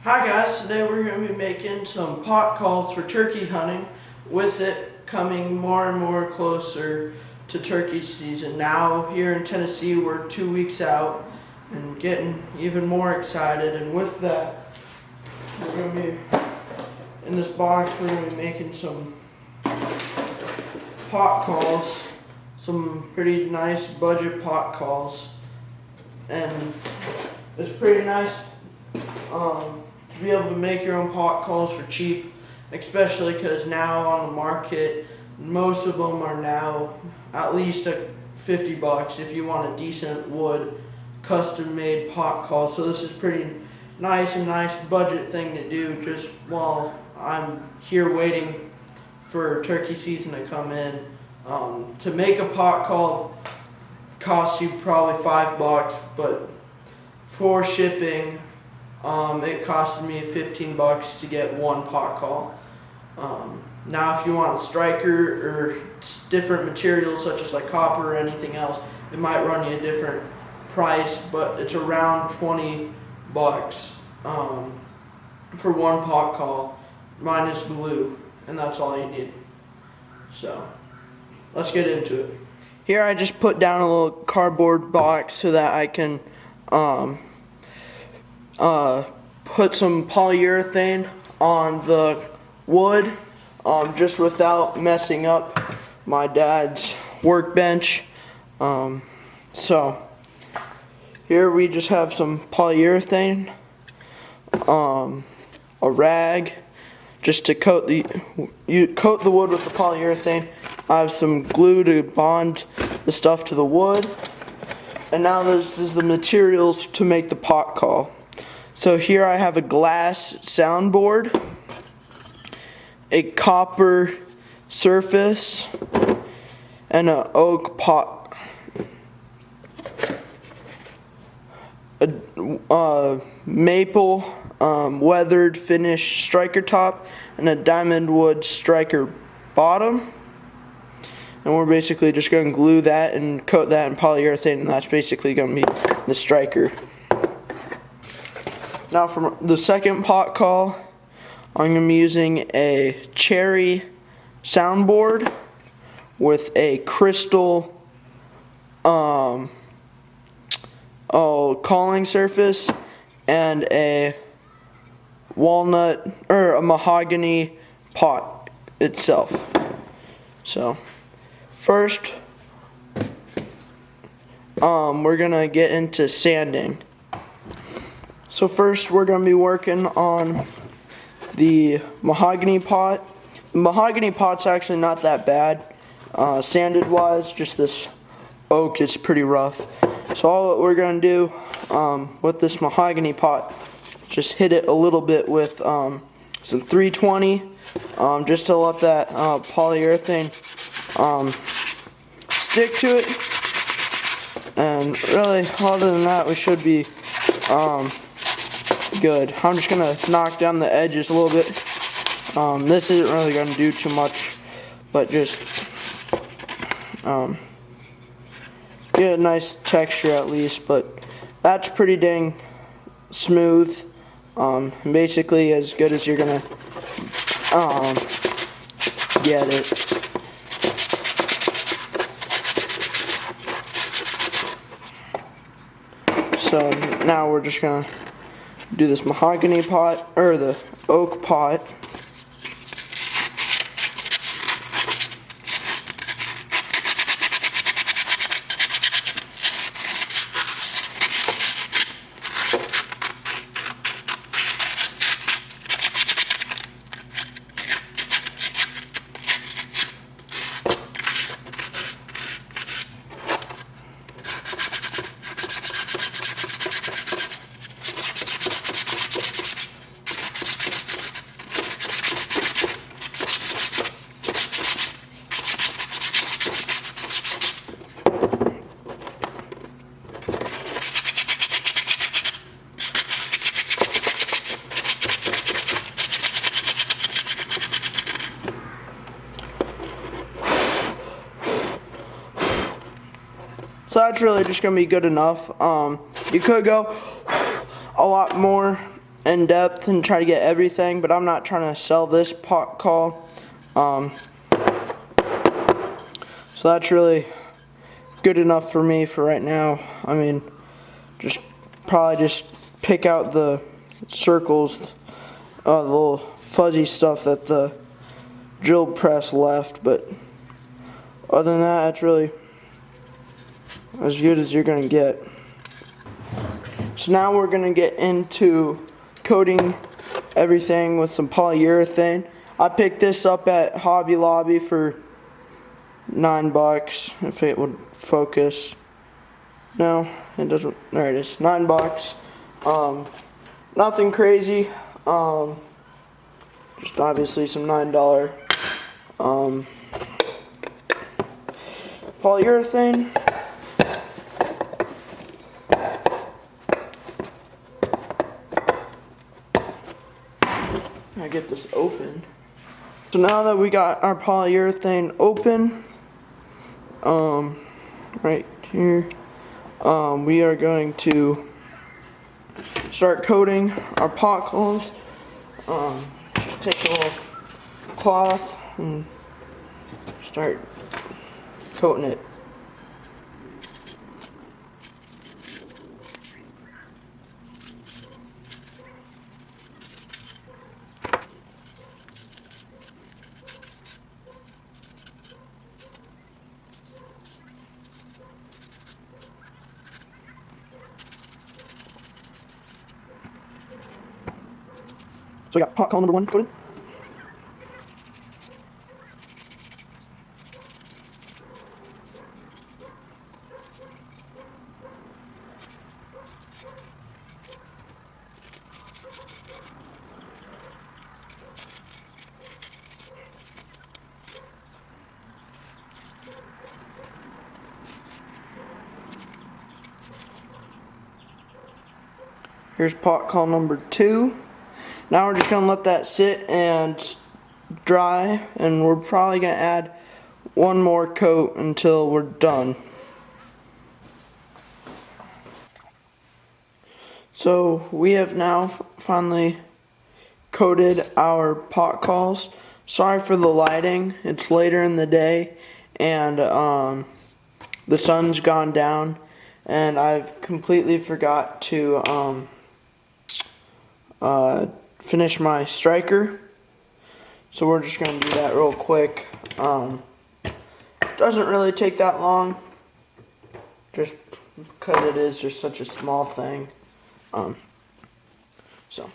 Hi guys, today we're going to be making some pot calls for turkey hunting, with it coming more and more closer to turkey season. Now here in Tennessee we're 2 weeks out and getting even more excited, and with that we're going to be, in this box we're going to be making some pot calls, some pretty nice budget pot calls, and it's pretty nice to be able to make your own pot calls for cheap, especially because now on the market most of them are now at least at $50 if you want a decent wood custom made pot call. So this is pretty nice budget thing to do just while I'm here waiting for turkey season to come in. To make a pot call costs you probably $5, but for shipping it costed me $15 to get one pot call. Now if you want striker or different materials such as like copper or anything else, it might run you a different price, but it's around $20 for one pot call minus glue, and that's all you need. So let's get into it. Here I just put down a little cardboard box so that I can put some polyurethane on the wood, just without messing up my dad's workbench. So here we just have some polyurethane, a rag, just to coat the wood with the polyurethane. I have some glue to bond the stuff to the wood, and now this is the materials to make the pot call. So here I have a glass soundboard, a copper surface, and an oak pot, a maple weathered finish striker top, and a diamond wood striker bottom. And we're basically just going to glue that and coat that in polyurethane, and that's basically going to be the striker. Now for the second pot call, I'm going to be using a cherry soundboard with a crystal calling surface and a walnut or a mahogany pot itself. So first we're going to get into sanding. So first we're going to be working on the mahogany pot. The mahogany pot's actually not that bad, sanded wise, just this oak is pretty rough. So all that we're going to do with this mahogany pot, just hit it a little bit with some 320, just to let that polyurethane stick to it. And really, other than that, we should be good. I'm just going to knock down the edges a little bit. This isn't really going to do too much, but just get a nice texture at least. But that's pretty dang smooth. Basically as good as you're going to get it. So now we're just going to do this mahogany pot, or the oak pot. So that's really just going to be good enough. You could go a lot more in depth and try to get everything, but I'm not trying to sell this pot call. So that's really good enough for me for right now. I mean, probably just pick out the circles, the little fuzzy stuff that the drill press left, but other than that, it's really as good as you're gonna get. So now we're gonna get into coating everything with some polyurethane. I picked this up at Hobby Lobby for $9, if it would focus. No, it doesn't. There it is, $9. Nothing crazy. Just obviously some $9 polyurethane. I get this open. So now that we got our polyurethane open, right here, we are going to start coating our pot calls. Just take a little cloth and start coating it. So we got pot call number 1 coated. Here's pot call number 2. Now we're just gonna let that sit and dry, and we're probably gonna add one more coat until we're done. So we have now finally coated our pot calls. Sorry for the lighting, it's later in the day and the sun's gone down, and I've completely forgot to finish my striker. So we're just gonna do that real quick. Doesn't really take that long, just because it is just such a small thing. So.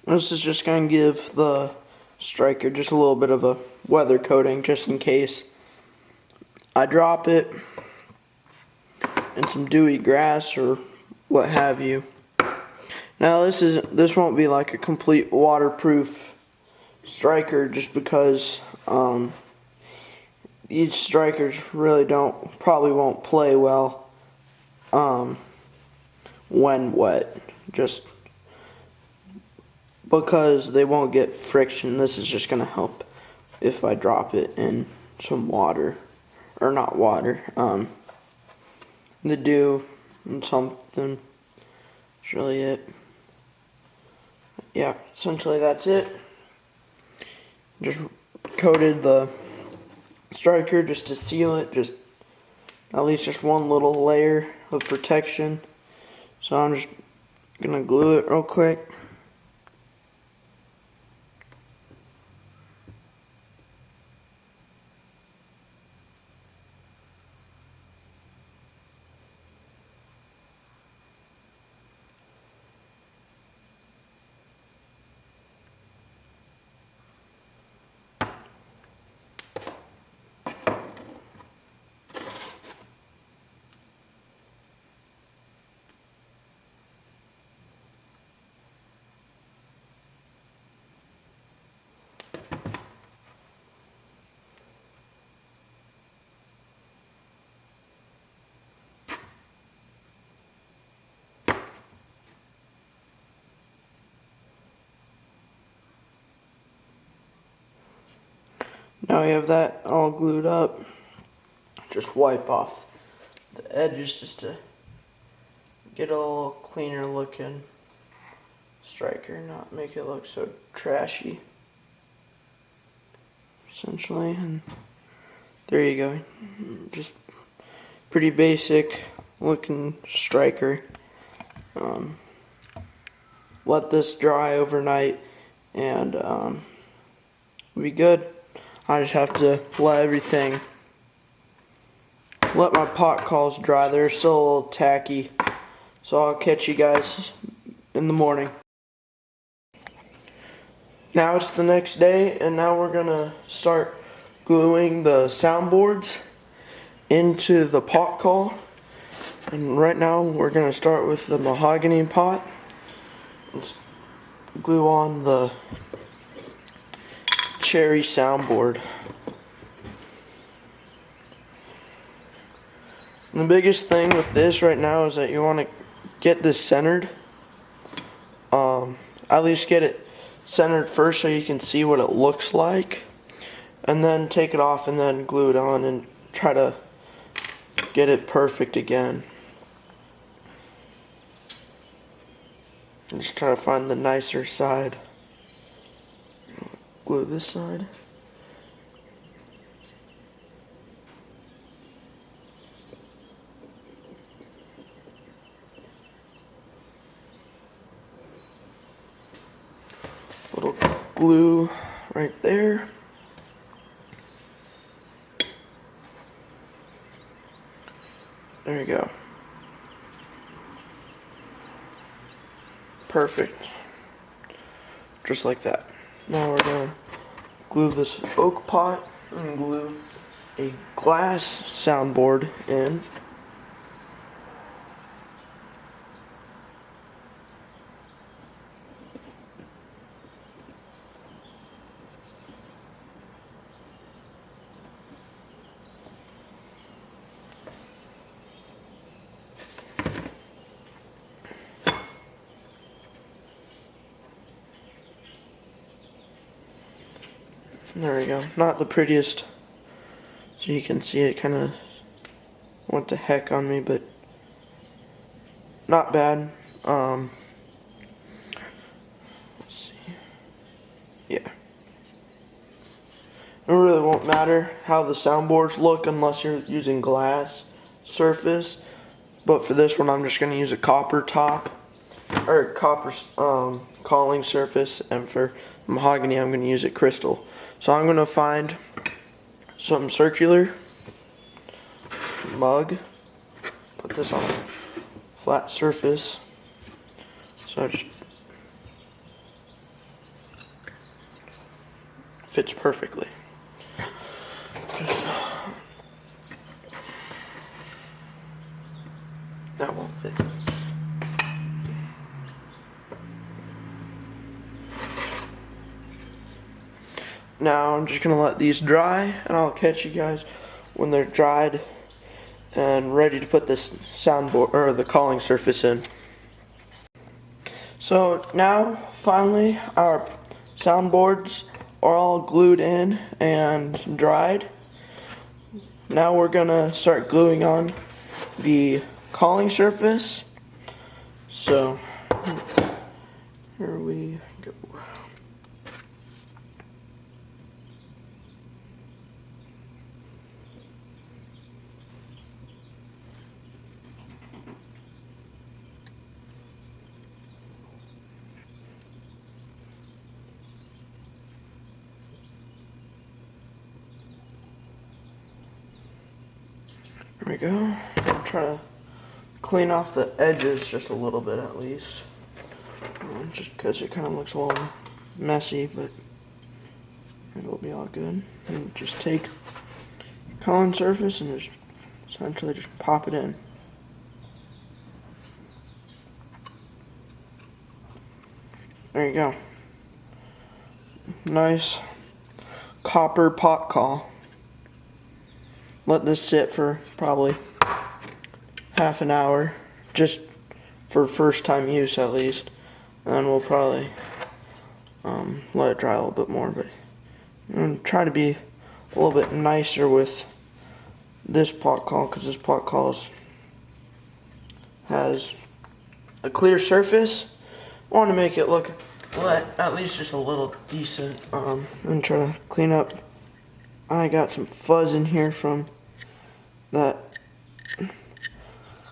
This is just going to give the striker just a little bit of a weather coating, just in case I drop it in some dewy grass or what have you. Now this won't be like a complete waterproof striker, just because these strikers really probably won't play well when wet, just because they won't get friction. This is just gonna help if I drop it in some water, or not water, the dew and something. That's really it. Yeah, essentially that's it. Just coated the striker just to seal it, just at least just one little layer of protection. So I'm just gonna glue it real quick. Now we have that all glued up. Just wipe off the edges just to get a little cleaner looking striker, not make it look so trashy. Essentially, and there you go. Just pretty basic looking striker. Let this dry overnight and we'll be good. I just have to let my pot calls dry. They're still a little tacky, so I'll catch you guys in the morning. Now it's the next day, and now we're gonna start gluing the soundboards into the pot call. And right now we're gonna start with the mahogany pot. Let's glue on the cherry soundboard. And the biggest thing with this right now is that you want to get this centered. At least get it centered first so you can see what it looks like, and then take it off and then glue it on and try to get it perfect again. And just try to find the nicer side. Glue this side. Little glue right there. There you go. Perfect. Just like that. Now we're going to glue this oak pot and glue a glass soundboard in. There we go. Not the prettiest, so you can see it kind of went to heck on me, but not bad. Let's see. Yeah. It really won't matter how the soundboards look unless you're using glass surface. But for this one, I'm just going to use a copper top, or copper calling surface, and for mahogany, I'm going to use a crystal. So I'm going to find something circular, mug, put this on a flat surface, so it just fits perfectly. That won't fit. Now I'm just going to let these dry, and I'll catch you guys when they're dried and ready to put this soundboard or the calling surface in. So now finally our soundboards are all glued in and dried. Now we're going to start gluing on the calling surface. So here we go. There we go. I'll try to clean off the edges just a little bit at least. Just because it kind of looks a little messy, but it'll be all good. And just take calling surface and just essentially just pop it in. There you go. Nice copper pot call. Let this sit for probably half an hour, just for first time use at least. And then we'll probably let it dry a little bit more, but I'm gonna try to be a little bit nicer with this pot call, because this pot call has a clear surface. I want to make it look at least just a little decent. And try to clean up. I got some fuzz in here from that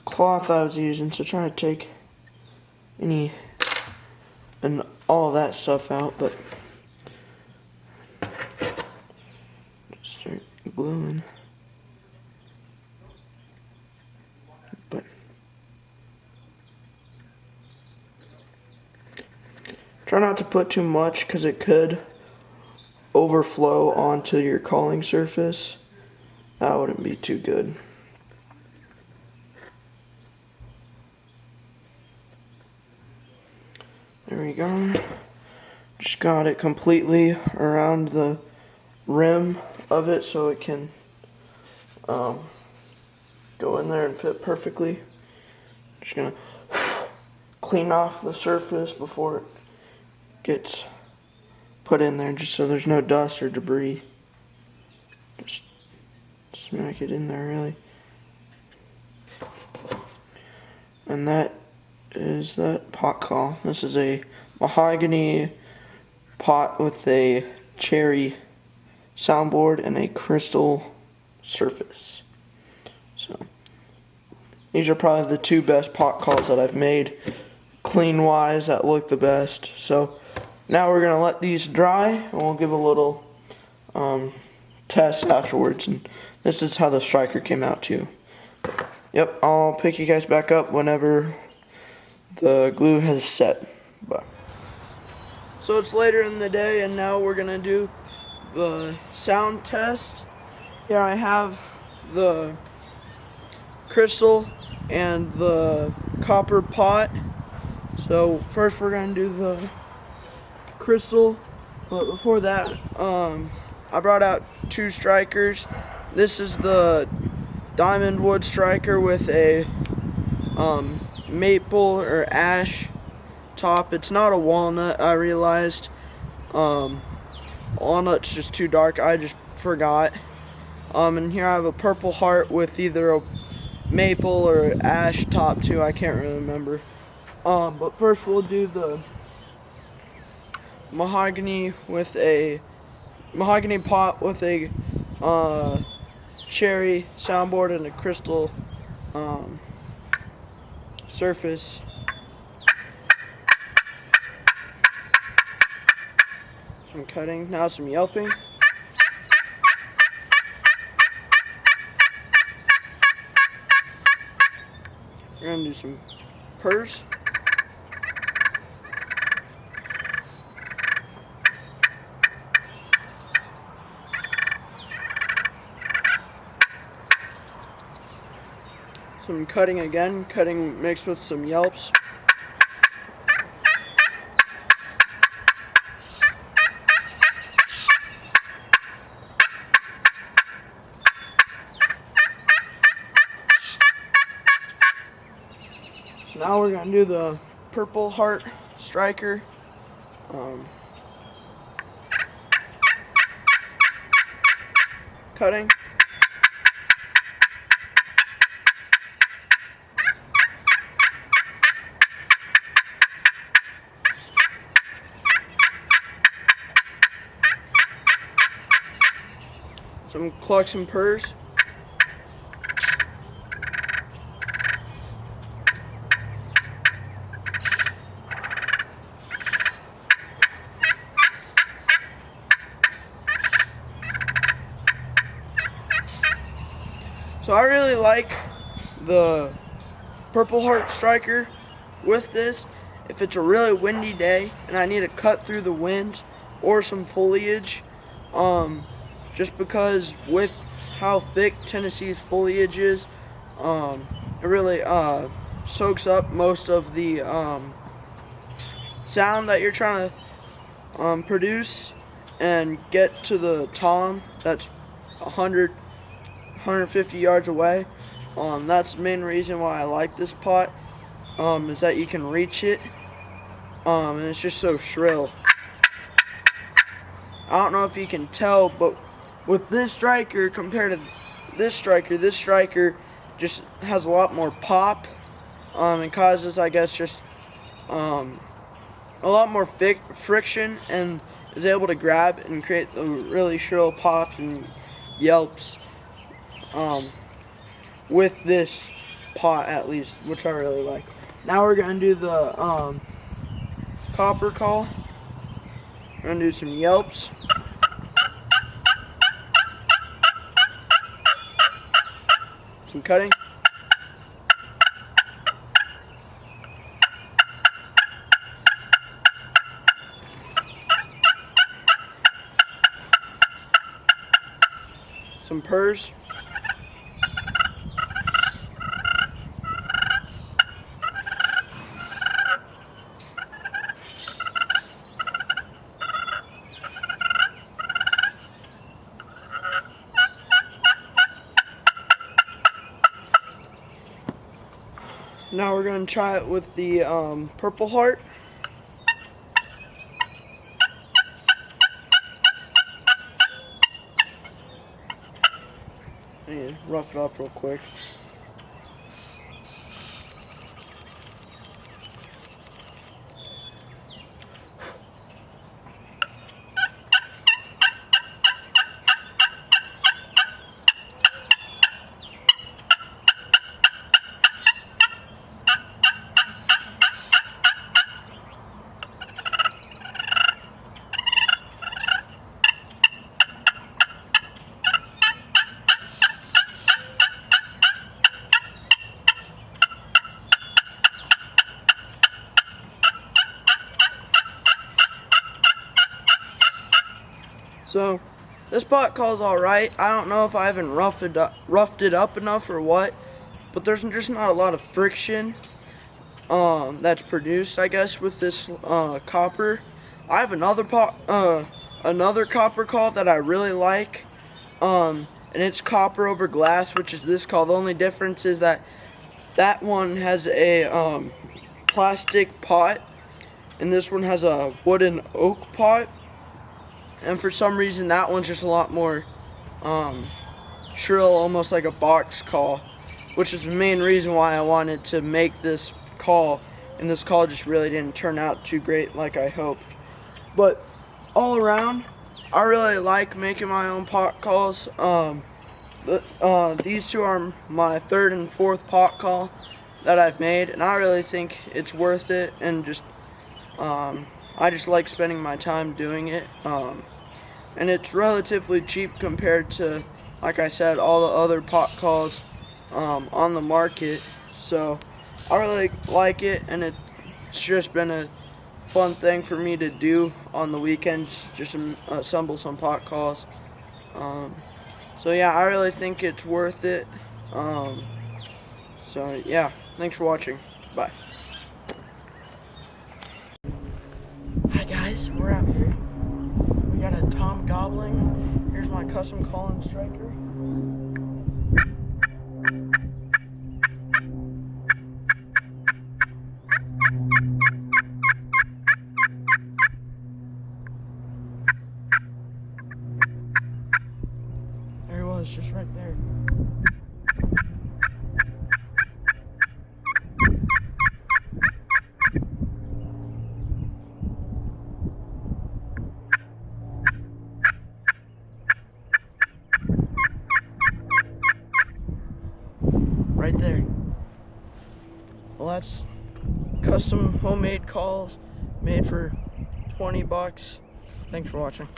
cloth I was using, so try to take any and all that stuff out, but just start gluing. But try not to put too much, because it could overflow onto your calling surface. That wouldn't be too good. There we go. Just got it completely around the rim of it so it can go in there and fit perfectly. Just gonna clean off the surface before it gets put in there, just so there's no dust or debris. Just smack it in there really. And that is that pot call. This is a mahogany pot with a cherry soundboard and a crystal surface. So these are probably the two best pot calls that I've made, clean wise, that look the best. So now we're gonna let these dry, and we'll give a little test afterwards. And this is how the striker came out too. Yep, I'll pick you guys back up whenever the glue has set. So it's later in the day, and now we're gonna do the sound test. Here I have the crystal and the copper pot. So first we're gonna do the crystal, but before that, I brought out two strikers. This is the diamond wood striker with a maple or ash top. It's not a walnut, I realized. Walnut's just too dark, I just forgot. And here I have a purple heart with either a maple or ash top too, I can't really remember. But first we'll do the mahogany pot with a cherry soundboard and a crystal surface. Some cutting, now some yelping. We're gonna do some purrs. Some cutting again, cutting mixed with some yelps. Now we're gonna do the purple heart striker. Cutting. Some clucks and purrs. So I really like the Purple Heart striker with this. If it's a really windy day and I need to cut through the wind or some foliage, just because with how thick Tennessee's foliage is, it really soaks up most of the sound that you're trying to produce and get to the tom that's 150 yards away. That's the main reason why I like this pot, is that you can reach it, and it's just so shrill. I don't know if you can tell, but with this striker compared to this striker just has a lot more pop, and causes, I guess, just a lot more friction, and is able to grab and create the really shrill pops and yelps with this pot, at least, which I really like. Now we're gonna do the copper call. We're gonna do some yelps. Some cutting. Some purrs. Now we're going to try it with the Purple Heart. I need to rough it up real quick. So this pot call's alright. I don't know if I haven't roughed it up enough or what, but there's just not a lot of friction that's produced, I guess, with this copper. I have another copper call that I really like, and it's copper over glass, which is this call. The only difference is that one has a plastic pot, and this one has a wooden oak pot. And for some reason, that one's just a lot more shrill, almost like a box call, which is the main reason why I wanted to make this call. And this call just really didn't turn out too great like I hoped. But all around, I really like making my own pot calls. These two are my third and fourth pot call that I've made, and I really think it's worth it. And just I just like spending my time doing it. And it's relatively cheap compared to, like I said, all the other pot calls on the market. So I really like it, and it's just been a fun thing for me to do on the weekends, just assemble some pot calls. So yeah, I really think it's worth it. So yeah, thanks for watching. Bye. Hi guys, we're out here. We got a Tom Gobbling. Here's my custom calling striker. There he was, just right there. Right there. Well, that's custom homemade calls made for $20. Thanks for watching.